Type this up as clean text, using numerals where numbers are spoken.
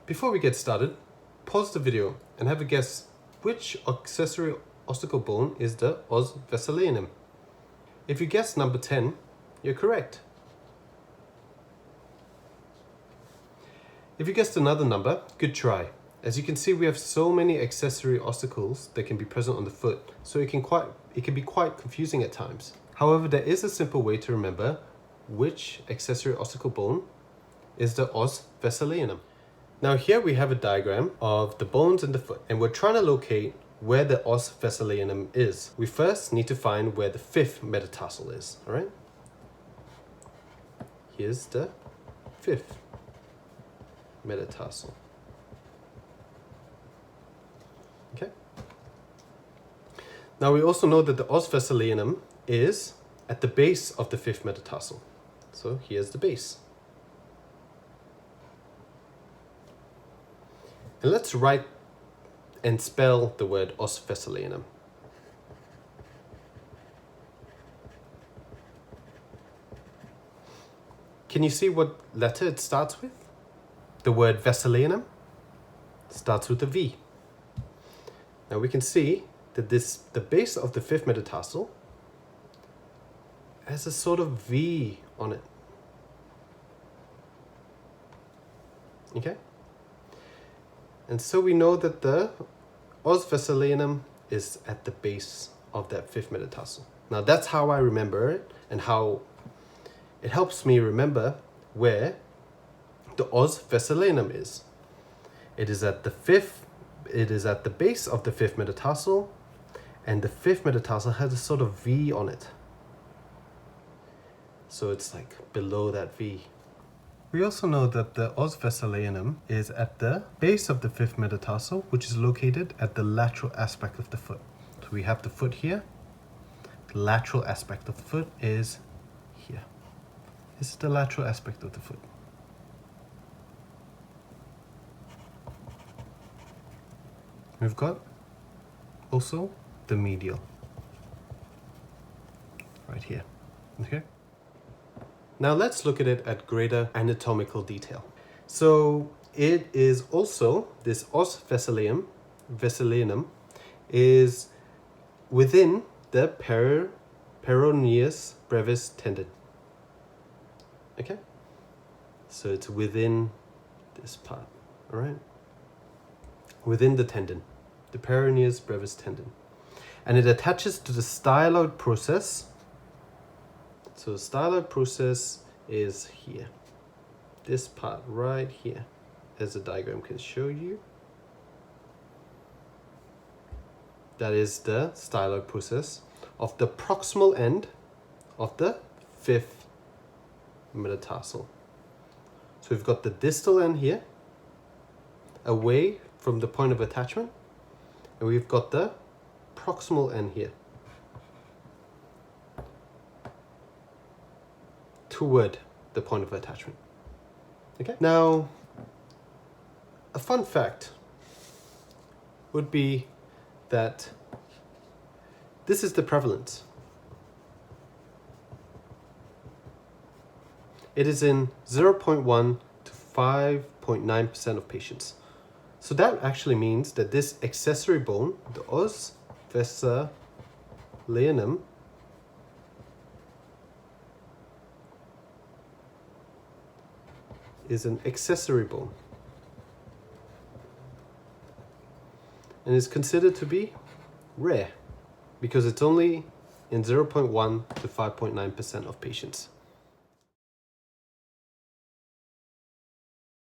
Before we get started, pause the video and have a guess which accessory ossicle bone is the os Vesalianum. If you guess number 10, you're correct. If you guessed another number, good try. As you can see, we have so many accessory ossicles that can be present on the foot, so it can be quite confusing at times. However, there is a simple way to remember which accessory ossicle bone is the os Vesalianum. Now here we have a diagram of the bones in the foot, and we're trying to locate where the os Vesalianum is. We first need to find where the fifth metatarsal is, all right? Here's the fifth metatarsal. Okay. Now we also know that the os Vesalianum is at the base of the fifth metatarsal. So here's the base. And let's write and spell the word os Vesalianum. Can you see what letter it starts with? The word Vesalianum starts with a V. Now we can see that the base of the fifth metatarsal has a sort of V on it. Okay? And so we know that the os Vesalianum is at the base of that fifth metatarsal. Now that's how I remember it, and how it helps me remember where the os Vesalianum is. It is at the base of the fifth metatarsal, and the fifth metatarsal has a sort of V on it. So it's like below that V. We also know that the os Vesalianum is at the base of the fifth metatarsal, which is located at the lateral aspect of the foot. So we have the foot here. The lateral aspect of the foot is here. This is the lateral aspect of the foot. We've got also the medial right here. Okay. Now let's look at it at greater anatomical detail. So it is also, this os Vesalianum is within the peroneus brevis tendon. Okay? So it's within this part, all right? Within the tendon, the peroneus brevis tendon. And it attaches to the styloid process. So the styloid process is here. This part right here, as the diagram can show you. That is the styloid process of the proximal end of the fifth metatarsal. So we've got the distal end here, away from the point of attachment, and we've got the proximal end here, toward the point of attachment. Okay. Now, a fun fact would be that this is the prevalence. It is in 0.1 to 5.9% of patients. So that actually means that this accessory bone, the os Vesalianum, is an accessory bone and is considered to be rare because it's only in 0.1 to 5.9% of patients.